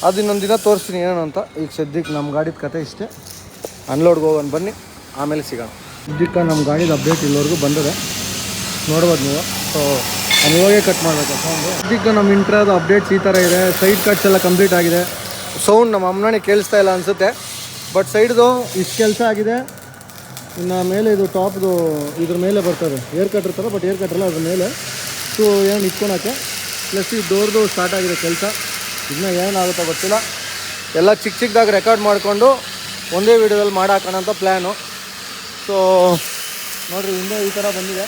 ಅದು ಇನ್ನೊಂದು ದಿನ ತೋರಿಸ್ತೀನಿ ಏನೇನು ಅಂತ. ಈಗ ಸದ್ಯಕ್ಕೆ ನಮ್ಮ ಗಾಡಿದ ಕತೆ ಇಷ್ಟೇ. ಅನ್ಲೋಡ್ಗೆ ಹೋಗೋಣ ಬನ್ನಿ, ಆಮೇಲೆ ಸಿಗೋಣ. ಸದ್ಯಕ್ಕೆ ನಮ್ಮ ಗಾಡಿದ ಅಪ್ಡೇಟ್ ಇಲ್ಲಿವರೆಗೂ ಬಂದಿದೆ, ನೋಡ್ಬೋದು ನೀವು. ಸೊ ನಾನು ಇವಾಗೇ ಕಟ್ ಮಾಡಬೇಕು ಸೌಂಡು. ಸದ್ಯಕ್ಕೆ ನಮ್ಮ ಇಂಟ್ರಾದ ಅಪ್ಡೇಟ್ಸ್ ಈ ಥರ ಇದೆ. ಸೈಡ್ ಕಟ್ಸ್ ಎಲ್ಲ ಕಂಪ್ಲೀಟ್ ಆಗಿದೆ. ಸೌಂಡ್ ನಮ್ಮ ಅಮ್ಮನೇ ಕೇಳಿಸ್ತಾ ಇಲ್ಲ ಅನಿಸುತ್ತೆ, ಬಟ್ ಸೈಡ್ದು ಇಷ್ಟು ಕೆಲಸ ಆಗಿದೆ. ಇನ್ನು ಮೇಲೆ ಇದು ಟಾಪ್ದು ಇದ್ರ ಮೇಲೆ ಬರ್ತದೆ, ಏರ್ ಕಟ್ ಇರ್ತಾರೆ, ಬಟ್ ಏರ್ ಕಟ್ರಲ್ಲ ಅದ್ರ ಮೇಲೆ. ಸೊ ಏನು ಇಟ್ಕೊಳಕ್ಕೆ, ಪ್ಲಸ್ ಈ ಡೋರ್ದು ಸ್ಟಾರ್ಟ್ ಆಗಿದೆ ಕೆಲಸ. ಇದನ್ನ ಏನಾಗುತ್ತೋ ಗೊತ್ತಿಲ್ಲ. ಎಲ್ಲ ಚಿಕ್ಕದಾಗಿ ರೆಕಾರ್ಡ್ ಮಾಡಿಕೊಂಡು ಒಂದೇ ವೀಡಿಯೋದಲ್ಲಿ ಮಾಡಾಕೋಣ ಅಂತ ಪ್ಲ್ಯಾನು. ಸೊ ನೋಡಿರಿ, ಹಿಂದೆ ಈ ಥರ ಬಂದಿದೆ.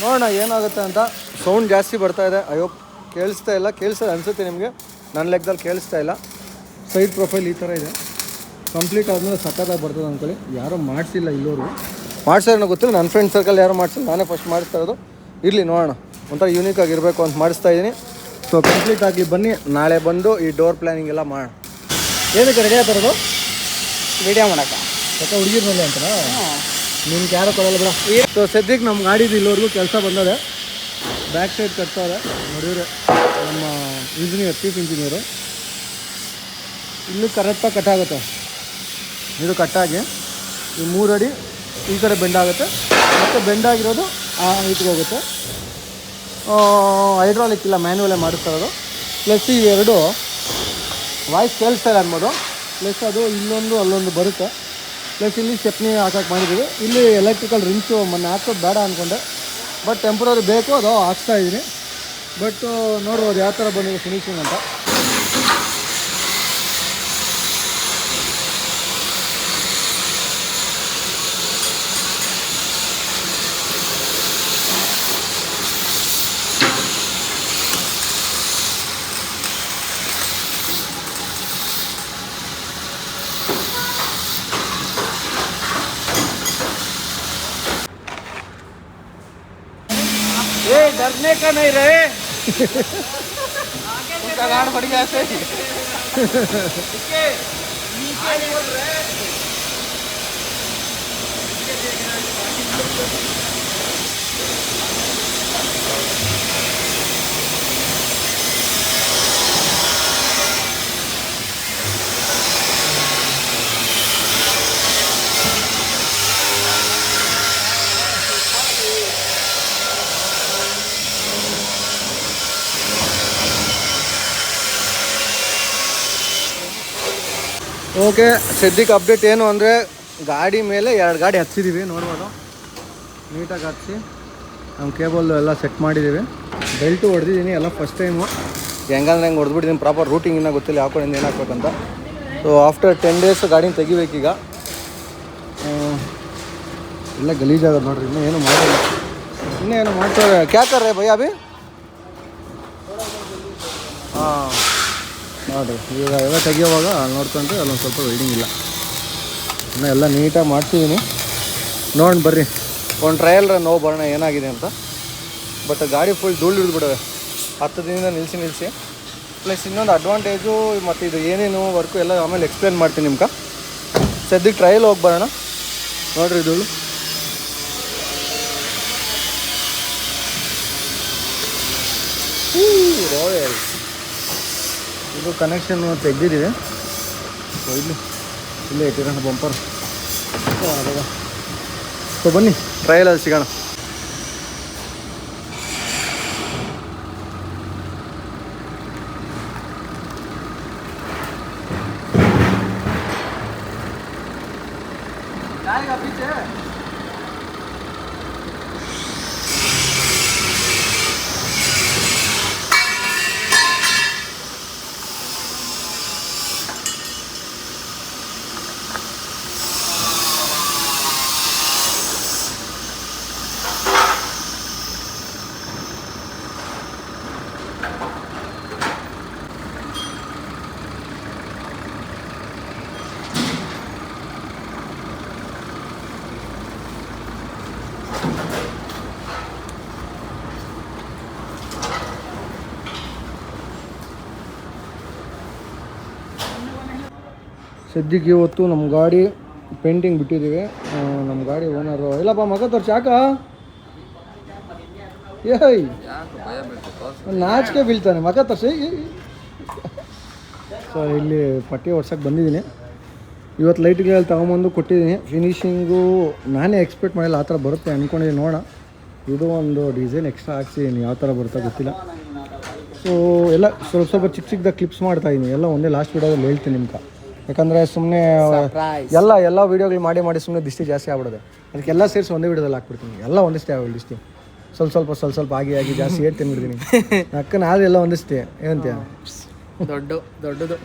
ನೋಡೋಣ ಏನಾಗುತ್ತೆ ಅಂತ. ಸೌಂಡ್ ಜಾಸ್ತಿ ಬರ್ತಾಯಿದೆ. ಅಯ್ಯೋ ಕೇಳಿಸ್ತಾ ಇಲ್ಲ, ಕೇಳಿಸೋದು ಅನಿಸುತ್ತೆ ನಿಮಗೆ, ನನ್ನ ಲೆಕ್ಕದಲ್ಲಿ ಕೇಳಿಸ್ತಾ ಇಲ್ಲ. ಸೈಡ್ ಪ್ರೊಫೈಲ್ ಈ ಥರ ಇದೆ. ಕಂಪ್ಲೀಟ್ ಆದಮೇಲೆ ಸಕ್ಕತ್ತಾಗಿ ಬರ್ತದೆ ಅಂದ್ಕೊಳ್ಳಿ. ಯಾರೂ ಮಾಡಿಸಿಲ್ಲ ಇಲ್ಲೋರು, ಮಾಡಿಸೋರು ಗೊತ್ತಿಲ್ಲ. ನನ್ನ ಫ್ರೆಂಡ್ ಸರ್ಕಲ್ ಯಾರು ಮಾಡಿಸಿಲ್ಲ, ನಾನೇ ಫಸ್ಟ್ ಮಾಡಿಸ್ತಾ ಇರೋದು. ಇರಲಿ ನೋಡೋಣ, ಒಂಥರ ಯೂನಿಕಾಗಿ ಇರಬೇಕು ಅಂತ ಮಾಡಿಸ್ತಾ ಇದ್ದೀನಿ. ಸೊ ಕಂಪ್ಲೀಟ್ ಆಗಿ ಬನ್ನಿ, ನಾಳೆ ಬಂದು ಈ ಡೋರ್ ಪ್ಲ್ಯಾನಿಂಗ್ ಎಲ್ಲ ಮಾಡೋಣ. ಏನಕ್ಕೆ ರೆಡಿ ಆಗ್ತಾರದು? ವಿಡಿಯೋ ಮಾಡೋಕ್ಕೆ ಯಾಕೆ ಹುಡುಗಿರ ಮೇಲೆ ಅಂತನಾ? ನಿಮ್ಗೆ ಯಾರೋ ಕೊಡಲ್ಲ ಬಿಡ. ಸೊ ಸದ್ಯಕ್ಕೆ ನಮ್ಮ ಗಾಡಿದು ಇಲ್ಲವರೆಗೂ ಕೆಲಸ ಬಂದದೆ. ಬ್ಯಾಕ್ ಸೈಡ್ ಕಟ್ತಾರೆ ನೋಡಿದ್ರೆ ನಮ್ಮ ಇಂಜಿನಿಯರ್, ಚೀಫ್ ಇಂಜಿನಿಯರು. ಇಲ್ಲೂ ಕರೆಕ್ಟಾಗಿ ಕಟ್ಟಾಗುತ್ತೆ. ಇದು ಕಟ್ಟಾಗಿ ಈ 3 ಅಡಿ ಈ ಕಡೆ ಬೆಂಡ್ ಆಗುತ್ತೆ, ಮತ್ತು ಬೆಂಡಾಗಿರೋದು ಆ ಹೈಟ್ಗೆ ಹೋಗುತ್ತೆ. ಹೈಡ್ರಾಲಿಕ್ ಇಲ್ಲ, ಮ್ಯಾನ್ಯುವಲೇ ಮಾಡಿಸ್ತಾರೋದು. ಪ್ಲಸ್ ಇವೆರಡು ವಾಯ್ಸ್ ಕೇಳಿಸ್ತಾ ಇಲ್ಲ ಅನ್ಬೋದು. ಪ್ಲಸ್ ಅದು ಇಲ್ಲೊಂದು ಅಲ್ಲೊಂದು ಬರುತ್ತೆ. ಪ್ಲಸ್ ಇಲ್ಲಿ ಸ್ಟೆಪ್ನಿ ಹಾಕಕ್ಕೆ ಮಾಡಿದ್ದೀವಿ. ಇಲ್ಲಿ ಎಲೆಕ್ಟ್ರಿಕಲ್ ರಿಂಗ್ಸು ಮೊನ್ನೆ ಹಾಕೋದು ಬೇಡ ಅಂದ್ಕೊಂಡೆ, ಬಟ್ ಟೆಂಪ್ರರಿ ಬೇಕು, ಅದು ಹಾಕ್ಸ್ತಾ ಇದ್ದೀನಿ. ಬಟ್ ನೋಡ್ಬೋದು ಯಾವ ಥರ ಬಂದಿದೆ ಫಿನಿಶಿಂಗ್ ಅಂತ. डरने का नहीं रहे उसका गाड़ बढ़ गया ऐसे बोल रहे ಓಕೆ, ಸದ್ಯಕ್ಕೆ ಅಪ್ಡೇಟ್ ಏನು ಅಂದರೆ ಗಾಡಿ ಮೇಲೆ 2 ಗಾಡಿ ಹಚ್ಚಿದ್ದೀವಿ, ನೋಡ್ಬೋದು. ನೀಟಾಗಿ ಹಚ್ಚಿ ನಮ್ಮ ಕೇಬಲ್ ಎಲ್ಲ ಸೆಟ್ ಮಾಡಿದ್ದೀವಿ, ಬೆಲ್ಟು ಹೊಡೆದಿದ್ದೀನಿ ಎಲ್ಲ ಫಸ್ಟ್ ಟೈಮು. ಹೆಂಗಂದ್ರೆ ಹೆಂಗೆ ಹೊಡೆದ್ಬಿಟ್ಟಿದ್ದೀನಿ, ಪ್ರಾಪರ್ ರೂಟಿಂಗ್ ಇನ್ನೂ ಗೊತ್ತಿಲ್ಲ ಯಾವ ಕಡೆಯಿಂದ ಏನು ಹಾಕ್ಬೇಕಂತ. ಸೊ ಆಫ್ಟರ್ 10 ಡೇಸ್ ಗಾಡಿನ ತೆಗಿಬೇಕೀಗ. ಎಲ್ಲ ಗಲೀಜಾಗೋದು ನೋಡ್ರಿ, ಇನ್ನೂ ಏನು ಮಾಡಿಲ್ಲ, ಇನ್ನೂ ಏನು ಮಾಡ್ತಾರೆ. ಕ್ಯಾಕರ್ರೆ ಭಯ ಅಭಿ ಹಾಂ ನೋಡಿರಿ, ಈಗ ಎಲ್ಲ ತೆಗಿಯೋವಾಗ ನೋಡ್ಕೊಂಡ್ರೆ ಅಲ್ಲೊಂದು ಸ್ವಲ್ಪ ವೆಲ್ಡಿಂಗ್ ಇಲ್ಲ, ಇನ್ನೂ ಎಲ್ಲ ನೀಟಾಗಿ ಮಾಡ್ತಿದ್ದೀನಿ. ನೋಡಿ ಬರ್ರಿ, ಒಂದು ಟ್ರಯಲ್ ರನ್ ಹೋಗಿ ಬರೋಣ ಏನಾಗಿದೆ ಅಂತ. ಬಟ್ ಗಾಡಿ ಫುಲ್ ಧೂಳು ಹಿಡಿದು ಬಿಡವೆ 10 ದಿನದಿಂದ ನಿಲ್ಲಿಸಿ. ಪ್ಲಸ್ ಇನ್ನೊಂದು ಅಡ್ವಾಂಟೇಜು ಮತ್ತು ಇದು ಏನೇನು ವರ್ಕು ಎಲ್ಲ ಆಮೇಲೆ ಎಕ್ಸ್ಪ್ಲೇನ್ ಮಾಡ್ತೀನಿ ನಿಮ್ಗೆ. ಸದ್ಯಕ್ಕೆ ಟ್ರಯಲ್ ಹೋಗಿ ಬರೋಣ. ನೋಡಿರಿ ಧೂಳು ರಾಯಲ್. ಇದು ಕನೆಕ್ಷನ್ ತೆಗೆದಿದ್ದೀವಿ, ಇಲ್ಲೇ ಇಟ್ಟಿರೋಣ ಬಂಪರ್. ಸೊ ಬನ್ನಿ ಟ್ರಯಲಲ್ಲಿ ಸಿಗೋಣ. ಸದ್ಯಕ್ಕೆ ಇವತ್ತು ನಮ್ಮ ಗಾಡಿ ಪೇಂಟಿಂಗ್ ಬಿಟ್ಟಿದ್ದೀವಿ. ನಮ್ಮ ಗಾಡಿ ಓನರು ಇಲ್ಲಪ್ಪ ಮಗ ತೋರ್ಸಿ ಯಾಕ ಏಯ್ ನಾಚಿಕೆ ಬೀಳ್ತಾನೆ ಮಗ ತೋರ್ಸಿ. ಸೊ ಇಲ್ಲಿ ಪಟ್ಟಿ ಹೊಡ್ಸೋಕ್ಕೆ ಬಂದಿದ್ದೀನಿ. ಇವತ್ತು ಲೈಟ್ಗಳಲ್ಲಿ ತಗೊಂಬಂದು ಕೊಟ್ಟಿದ್ದೀನಿ. ಫಿನಿಶಿಂಗು ನಾನೇ ಎಕ್ಸ್ಪೆಕ್ಟ್ ಮಾಡಿಲ್ಲ ಆ ಥರ ಬರುತ್ತೆ ಅಂದ್ಕೊಂಡಿದ್ದೀನಿ. ನೋಡೋಣ, ಇದು ಒಂದು ಡಿಸೈನ್ ಎಕ್ಸ್ಟ್ರಾ ಹಾಕ್ಸಿದ್ದೀನಿ, ಯಾವ ಥರ ಬರುತ್ತಾ ಗೊತ್ತಿಲ್ಲ. ಸೊ ಎಲ್ಲ ಸ್ವಲ್ಪ ಚಿಕ್ಕದಾಗಿ ಕ್ಲಿಪ್ಸ್ ಮಾಡ್ತಾಯಿದ್ದೀನಿ, ಎಲ್ಲ ಒಂದೇ ಲಾಸ್ಟ್ ವೀಡಿಯೋದಲ್ಲಿ ಹೇಳ್ತೀನಿ ನಿಮ್ಗೆ. ಯಾಕಂದರೆ ಸುಮ್ಮನೆ ಎಲ್ಲ ವೀಡಿಯೋಗಳು ಮಾಡಿ ಸುಮ್ಮನೆ ದಿಷ್ಟಿ ಜಾಸ್ತಿ ಆಗ್ಬಿಡೋದು. ಅದಕ್ಕೆಲ್ಲ ಸೇರಿಸಿ ಒಂದೇ ವೀಡಿಯೋದಲ್ಲಿ ಹಾಕ್ಬಿಡ್ತೀನಿ, ಎಲ್ಲ ಒಂದಿಷ್ಟೇ ಆಗೋಲ್ಲ ದಿಷ್ಟಿ. ಸ್ವಲ್ಪ ಆಗಿ ಜಾಸ್ತಿ ಏಟ್ ತಿನ್ಬಿಡ್ತೀನಿ. ಅಕ್ಕನ ಆದ್ರೆ ಎಲ್ಲ ಒಂದಿಷ್ಟೇ ಏನಂತೀಯ ದೊಡ್ಡದು.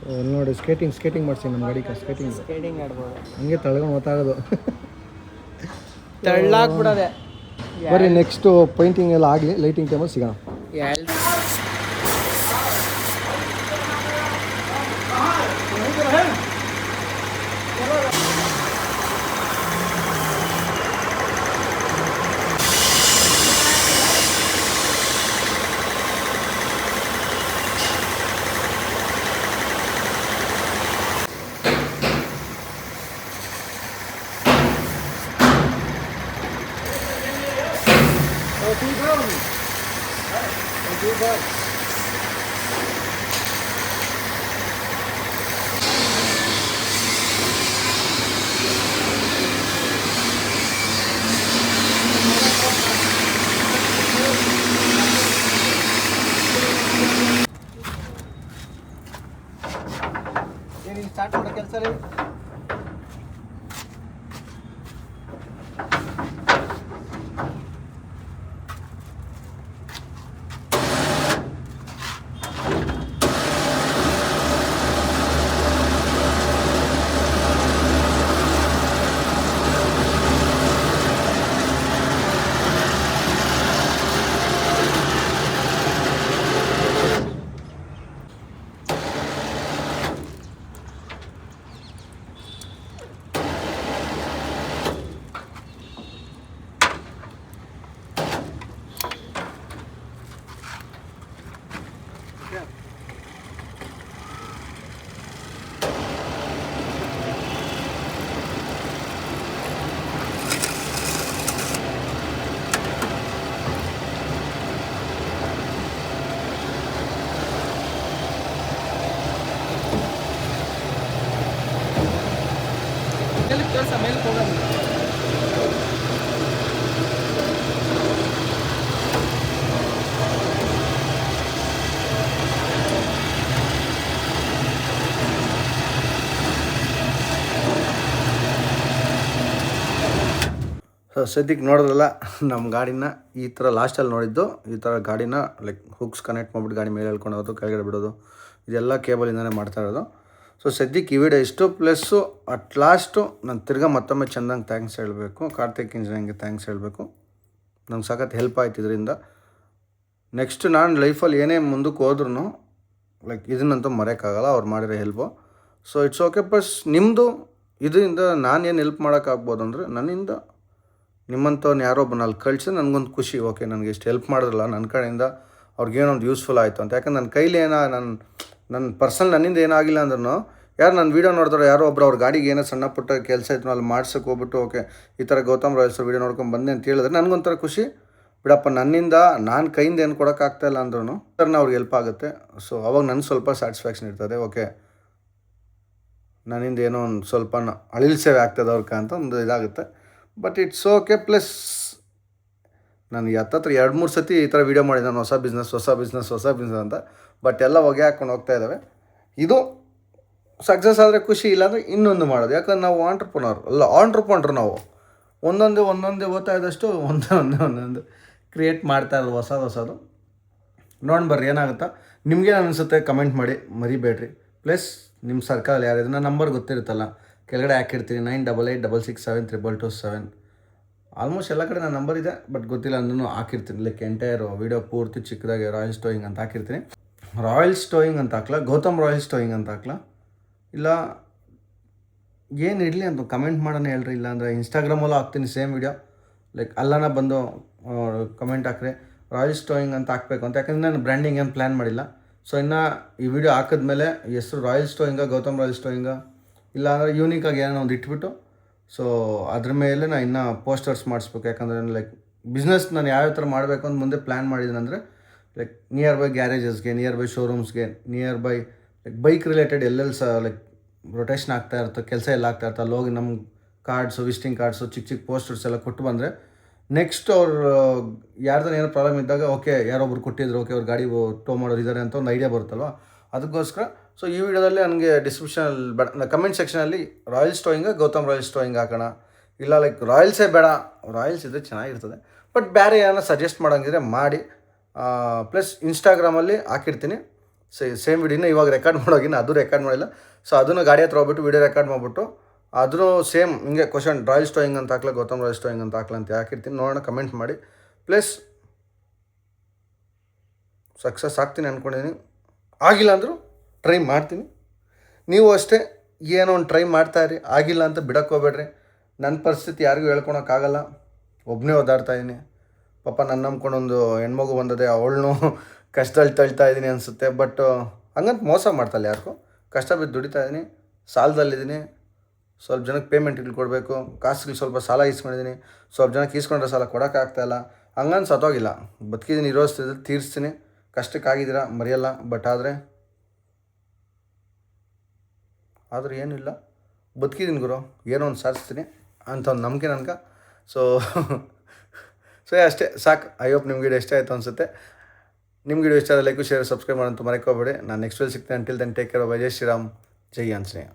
ಸೊ ನೋಡಿ ಸ್ಕೇಟಿಂಗ್ ಮಾಡ್ತೀನಿ ನಮ್ಮ ಗಾಡಿಗೆ. ಸ್ಕೇಟಿಂಗ್ ಆಡ್ಬೋದು, ಹಂಗೆ ತಳ್ಕೊಂಡು ಗೊತ್ತಾಗೋದು, ತಳ್ಳಾಕ್ಬಿಡೋದೆ. ಬರೀ ನೆಕ್ಸ್ಟು ಪೇಂಟಿಂಗ್ ಎಲ್ಲ ಆಗಲಿ, ಲೈಟಿಂಗ್ ಟೈಮಲ್ಲಿ ಸಿಗೋಣ. ಸ್ಟಾರ್ಟ್ ಮಾಡೋ ಕೆಲಸ ರೀ. ಮೇಲೆ ಹೋಗೋದು. ಸದ್ಯಕ್ಕೆ ನೋಡಿದ್ರಲ್ಲ ನಮ್ಮ ಗಾಡಿನ ಈ ಥರ ಲಾಸ್ಟಲ್ಲಿ ನೋಡಿದ್ದು ಈ ಥರ ಗಾಡಿನ ಲೈಕ್ ಹುಕ್ಸ್ ಕನೆಕ್ಟ್ ಮಾಡಿಬಿಟ್ಟು ಗಾಡಿ ಮೇಲೆ ಹೇಳ್ಕೊಂಡು ಹೋಗೋದು ಕೆಳಗಡೆ ಬಿಡೋದು ಇದೆಲ್ಲ ಕೇಬಲಿಂದನೇ ಮಾಡ್ತಾ ಇರೋದು. ಸೊ ಸದ್ಯಕ್ಕೆ ಈ ವಿಡಿಯೋ ಇಷ್ಟು ಪ್ಲಸ್ಸು ಅಟ್ ಲಾಸ್ಟು ನಾನು ತಿರ್ಗಾ ಮತ್ತೊಮ್ಮೆ ಚೆಂದಂಗೆ ಥ್ಯಾಂಕ್ಸ್ ಹೇಳಬೇಕು. ಕಾರ್ತಿಕ್ ಇಂಜಿನಿಯರಿಂಗ್ಗೆ ಥ್ಯಾಂಕ್ಸ್ ಹೇಳಬೇಕು. ನಂಗೆ ಸಖತ್ ಹೆಲ್ಪ್ ಆಯ್ತು ಇದರಿಂದ. ನೆಕ್ಸ್ಟ್ ನಾನು ಲೈಫಲ್ಲಿ ಏನೇ ಮುಂದಕ್ಕೆ ಹೋದ್ರೂ ಲೈಕ್ ಇದನ್ನಂತೂ ಮರೆಯೋಕ್ಕಾಗಲ್ಲ ಅವ್ರು ಮಾಡಿರೋ help. So it's okay. Plus ನಿಮ್ಮದು ಇದರಿಂದ ನಾನೇನು ಹೆಲ್ಪ್ ಮಾಡೋಕ್ಕಾಗ್ಬೋದು ಅಂದರೆ ನನ್ನಿಂದ ನಿಮ್ಮಂಥವ್ನು ಯಾರೋ ಒಬ್ಬ ಅಲ್ಲಿ ಕಳಿಸಿ ನನಗೊಂದು ಖುಷಿ. ಓಕೆ ನನಗೆ ಇಷ್ಟು ಹೆಲ್ಪ್ ಮಾಡಿದ್ರಲ್ಲ ನನ್ನ ಕಡೆಯಿಂದ ಅವ್ರಿಗೇನೊಂದು ಯೂಸ್ಫುಲ್ ಆಯಿತು ಅಂತ. ಯಾಕಂದ್ರೆ ನನ್ನ ಕೈಲಿ ನನ್ನ ಪರ್ಸನಲ್ ನನ್ನಿಂದ ಏನಾಗಿಲ್ಲ ಅಂದ್ರೂ ಯಾರು ನನ್ನ ವೀಡಿಯೋ ನೋಡಿದ್ರು ಯಾರೋ ಒಬ್ರು ಅವ್ರ ಗಾಡಿಗೆ ಏನೋ ಸಣ್ಣ ಪುಟ್ಟ ಕೆಲಸ ಇತ್ತು ಅಲ್ಲಿ ಮಾಡ್ಸೋಕೆ ಹೋಗ್ಬಿಟ್ಟು ಓಕೆ ಈ ಥರ ಗೌತಮ್ ರಾಯಲ್ಸ್ ವೀಡಿಯೋ ನೋಡ್ಕೊಂಡು ಬಂದೆ ಅಂತ ಹೇಳಿದ್ರೆ ನನಗೊಂಥರ ಖುಷಿ. ಬಿಡಪ್ಪ ನನ್ನಿಂದ ನಾನು ಕೈಯಿಂದ ಏನು ಕೊಡೋಕ್ಕಾಗ್ತಾಯಿಲ್ಲ ಅಂದ್ರೂ ಥರನ ಅವ್ರಿಗೆ ಹೆಲ್ಪ್ ಆಗುತ್ತೆ. ಸೊ ಅವಾಗ ನನಗೆ ಸ್ವಲ್ಪ ಸ್ಯಾಟಿಸ್ಫ್ಯಾಕ್ಷನ್ ಇರ್ತದೆ. ಓಕೆ ನನ್ನಿಂದ ಏನೋ ಒಂದು ಸ್ವಲ್ಪ ಅಳಿಲ್ ಸೇವೆ ಆಗ್ತದೆ ಅವ್ರಿಗೆ ಅಂತ ಒಂದು ಇದಾಗುತ್ತೆ. But it's okay. ಪ್ಲಸ್ ನಾನು 2-3 ಸತಿ ಈ ಥರ ವೀಡಿಯೋ ಮಾಡಿದೆ ನಾನು ಹೊಸ ಬಿಸ್ನೆಸ್ ಅಂತ. ಬಟ್ ಎಲ್ಲ ಹೊಗೆ ಹಾಕ್ಕೊಂಡು ಹೋಗ್ತಾ ಇದ್ದಾವೆ. ಇದು ಸಕ್ಸಸ್ ಆದರೆ ಖುಷಿ, ಇಲ್ಲಾಂದರೆ ಇನ್ನೊಂದು ಮಾಡೋದು. ಯಾಕಂದ್ರೆ ನಾವು ಆಂಟ್ರಪ್ರನರ್ ನಾವು ಒಂದೊಂದೇ ಓದ್ತಾ ಇದ್ದಷ್ಟು ಒಂದೊಂದು ಕ್ರಿಯೇಟ್ ಮಾಡ್ತಾ ಇರೋದು ಹೊಸದು. ನೋಡಿ ಬರ್ರಿ ಏನಾಗುತ್ತಾ. ನಿಮಗೇನು ಅನಿಸುತ್ತೆ ಕಮೆಂಟ್ ಮಾಡಿ ಮರಿಬೇಡ್ರಿ. ಪ್ಲಸ್ ನಿಮ್ಮ ಸರ್ಕಲ್ ಯಾರಿದೆ ನನ್ನ ನಂಬರ್ ಗೊತ್ತಿರುತ್ತಲ್ಲ ಕೆಳಗಡೆ ಹಾಕಿರ್ತೀನಿ 9886672227. ಆಲ್ಮೋಸ್ಟ್ ಎಲ್ಲ ಕಡೆ ನನ್ನ ನಂಬರ್ ಇದೆ, ಬಟ್ ಗೊತ್ತಿಲ್ಲ ಅಂದ್ರೂ ಹಾಕಿರ್ತೀನಿ. ಲೈಕ್ ಎಂಟೈರ್ ವೀಡಿಯೋ ಪೂರ್ತಿ ಚಿಕ್ಕದಾಗಿ ರಾಯಲ್ಸ್ ಟೋಯಿಂಗ್ ಅಂತ ಹಾಕಿರ್ತೀನಿ. ರಾಯಲ್ಸ್ ಟೋಯಿಂಗ್ ಅಂತ ಹಾಕ್ಲಾ, ಗೌತಮ್ ರಾಯಲ್ಸ್ ಟೋಯಿಂಗ್ ಅಂತ ಹಾಕ್ಲಾ, ಇಲ್ಲ ಏನು ಇರಲಿ ಅಂತ ಕಮೆಂಟ್ ಮಾಡೋಣ ಹೇಳ್ರಿ. ಇಲ್ಲಾಂದರೆ ಇನ್ಸ್ಟಾಗ್ರಾಮಲ್ಲೂ ಹಾಕ್ತೀನಿ ಸೇಮ್ ವೀಡಿಯೋ. ಲೈಕ್ ಅಲ್ಲನ ಬಂದು ಕಮೆಂಟ್ ಹಾಕ್ರಿ ರಾಯಲ್ಸ್ ಟೋಯಿಂಗ್ ಅಂತ ಹಾಕಬೇಕು ಅಂತ. ಯಾಕಂದರೆ ನಾನು ಬ್ರ್ಯಾಂಡಿಂಗ್ ಏನು ಪ್ಲ್ಯಾನ್ ಮಾಡಿಲ್ಲ. ಸೊ ಇನ್ನು ಈ ವಿಡಿಯೋ ಹಾಕಿದ್ಮೇಲೆ ಹೆಸರು ರಾಯಲ್ಸ್ ಟೋಯಿಂಗ ಗೌತಮ್ ರಾಯಲ್ಸ್ ಟೋಯಿಂಗ ಇಲ್ಲಾಂದರೆ ಯೂನಿಕಾಗಿ ಏನೋ ಒಂದು ಇಟ್ಬಿಟ್ಟು ಸೊ ಅದ್ರ ಮೇಲೆ ನಾನು ಇನ್ನೂ ಪೋಸ್ಟರ್ಸ್ ಮಾಡಿಸ್ಬೇಕು. ಯಾಕಂದರೆ ಲೈಕ್ ಬಿಸ್ನೆಸ್ ನಾನು ಯಾವ್ಯಾವ ಥರ ಮಾಡಬೇಕು ಅಂತ ಮುಂದೆ ಪ್ಲ್ಯಾನ್ ಮಾಡಿದ್ದೀನಿ. ಅಂದರೆ ಲೈಕ್ ನಿಯರ್ ಬೈ ಗ್ಯಾರೇಜಸ್ಗೆ, ನಿಯರ್ ಬೈ ಶೋರೂಮ್ಸ್ಗೆ, nearby like bike related ಎಲ್ಲೆಲ್ಲಿ ಲೈಕ್ ರೊಟೇಷನ್ ಆಗ್ತಾ ಇರುತ್ತೆ, ಕೆಲಸ ಎಲ್ಲ ಆಗ್ತಾ ಇರುತ್ತೆ. ಅಲ್ಲಿ ಹೋಗಿ ನಮ್ಮ ಕಾರ್ಡ್ಸು, ವಿಸಿಟಿಂಗ್ ಕಾರ್ಡ್ಸು, ಚಿಕ್ಕ ಪೋಸ್ಟರ್ಸ್ ಎಲ್ಲ ಕೊಟ್ಟು ಬಂದರೆ ನೆಕ್ಸ್ಟ್ ಅವ್ರು ಯಾರ್ದಾರು ಏನೋ ಪ್ರಾಬ್ಲಮ್ ಇದ್ದಾಗ ಓಕೆ ಯಾರೊಬ್ರು ಕೊಟ್ಟಿದ್ರು, ಓಕೆ ಅವ್ರು ಗಾಡಿ ಟೋ ಮಾಡೋರು ಇದ್ದಾರೆ ಅಂತ ಒಂದು ಐಡಿಯಾ ಬರುತ್ತಲ್ವ. ಅದಕ್ಕೋಸ್ಕರ ಸೊ ಈ ವಿಡಿಯೋದಲ್ಲಿ ನನಗೆ ಡಿಸ್ಕ್ರಿಪ್ಷನಲ್ಲಿ ಕಮೆಂಟ್ ಸೆಕ್ಷನಲ್ಲಿ ರಾಯಲ್ಸ್ ಟೋಯಿಂಗ ಗೌತಮ್ ರಾಯಲ್ಸ್ ಟೋಯಿಂಗ್ ಹಾಕೋಣ, ಇಲ್ಲ ಲೈಕ್ ರಾಯಲ್ಸೇ ಬೇಡ ರಾಯಲ್ಸ್ ಇದ್ದರೆ ಚೆನ್ನಾಗಿರ್ತದೆ. ಬಟ್ ಬೇರೆ ಏನೋ ಸಜೆಸ್ಟ್ ಮಾಡೋಂಗಿದ್ರೆ ಮಾಡಿ. ಪ್ಲಸ್ ಇನ್ಸ್ಟಾಗ್ರಾಮಲ್ಲಿ ಹಾಕಿರ್ತೀನಿ ಸೇಮ್ ವಿಡಿಯೋನ. ಇವಾಗ ರೆಕಾರ್ಡ್ ಮಾಡೋಗಿನ ಅದು ರೆಕಾರ್ಡ್ ಮಾಡಿಲ್ಲ. ಸೊ ಅದನ್ನು ಗಾಡಿ ಹತ್ರ ಹೋಗ್ಬಿಟ್ಟು ವಿಡಿಯೋ ರೆಕಾರ್ಡ್ ಮಾಡಿಬಿಟ್ಟು ಅದನ್ನು ಸೇಮ್ ಹಿಂಗೆ ಕ್ವಶನ್ ರಾಯಲ್ಸ್ ಟೋಯಿಂಗ್ ಅಂತ ಹಾಕ್ಲಾ ಗೌತಮ್ ರಾಯಲ್ಸ್ ಟೋಯಿಂಗ್ ಅಂತ ಹಾಕ್ಲಾ ಅಂತ ಹಾಕಿರ್ತೀನಿ. ನೋಡೋಣ, ಕಮೆಂಟ್ ಮಾಡಿ. ಪ್ಲಸ್ ಸಕ್ಸಸ್ ಆಗ್ತೀನಿ ಅಂದ್ಕೊಂಡಿದ್ದೀನಿ. ಆಗಿಲ್ಲ ಅಂದರೂ ಟ್ರೈ ಮಾಡ್ತೀನಿ. ನೀವು ಅಷ್ಟೇ ಏನೋ ಒಂದು ಟ್ರೈ ಮಾಡ್ತಾಯಿರಿ. ಆಗಿಲ್ಲ ಅಂತ ಬಿಡೋಕ್ಕೆ ಹೋಗ್ಬೇಡ್ರಿ. ನನ್ನ ಪರಿಸ್ಥಿತಿ ಯಾರಿಗೂ ಹೇಳ್ಕೊಳಕ್ಕಾಗಲ್ಲ, ಒಬ್ಬನೇ ಓದಾಡ್ತಾಯಿದ್ದೀನಿ. ಪಾಪ ನನ್ನ ನಂಬ್ಕೊಂಡು ಒಂದು ಹೆಣ್ಮಗು ಬಂದದೆ, ಅವಳನ್ನೂ ಕಷ್ಟದಲ್ಲಿ ತಳ್ತಾ ಇದ್ದೀನಿ ಅನಿಸುತ್ತೆ. ಬಟ್ ಹಂಗಂತ ಮೋಸ ಮಾಡ್ತಾಯಿಲ್ಲ ಯಾರಿಗೂ. ಕಷ್ಟ ಬಿದ್ದು ದುಡಿತಾ ಇದ್ದೀನಿ, ಸಾಲದಲ್ಲಿದ್ದೀನಿ, ಸ್ವಲ್ಪ ಜನಕ್ಕೆ ಪೇಮೆಂಟ್ ಕೊಡಬೇಕು, ಕಾಸುಗಳು ಸ್ವಲ್ಪ ಸಾಲ ಇಸ್ಕೊಂಡಿದ್ದೀನಿ, ಸ್ವಲ್ಪ ಜನಕ್ಕೆ ಈಸ್ಕೊಂಡ್ರೆ ಸಾಲ ಕೊಡೋಕ್ಕಾಗ್ತಾಯಿಲ್ಲ. ಹಂಗಂತ ಸತ್ತೋಗಿಲ್ಲ, ಬದುಕಿದ್ದೀನಿ, ಇರೋ ಸ್ಥಿತಿಯಲ್ಲಿ ತೀರಿಸ್ತೀನಿ. ಕಷ್ಟಕ್ಕಾಗಿದ್ದೀರಾ ಮರೆಯಲ್ಲ. ಬಟ್ ಆದರೆ ಏನಿಲ್ಲ, ಬದುಕಿದ್ದೀನಿ ಗುರು, ಏನೋ ಒಂದು ಸಾಧಿಸ್ತೀನಿ ಅಂತ ಒಂದು ನಂಬಿಕೆ ನನಗೆ. ಸೊ ಅಷ್ಟೇ ಸಾಕು. ಐ ಹೋಪ್ ನಿಮ್ಗೆ ವಿಡಿಯೋ ಇಷ್ಟ ಆಯಿತು ಅನಿಸುತ್ತೆ. ನಿಮ್ಗೆ ವಿಡಿಯೋ ಇಷ್ಟ ಆದರೆ ಲೈಕ್, ಶೇರ್, ಸಬ್ಸ್ಕ್ರೈಬ್ ಮಾಡೋಂತ ಮರೆಕೋಬೇಡಿ. ನಾನು ನೆಕ್ಸ್ಟ್ ವೀಲ್ ಸಿಗ್ತೇನೆ. Until then take care. ಜೈ ಶ್ರೀರಾಮ್, ಜೈ ಆಂಜನೇಯ.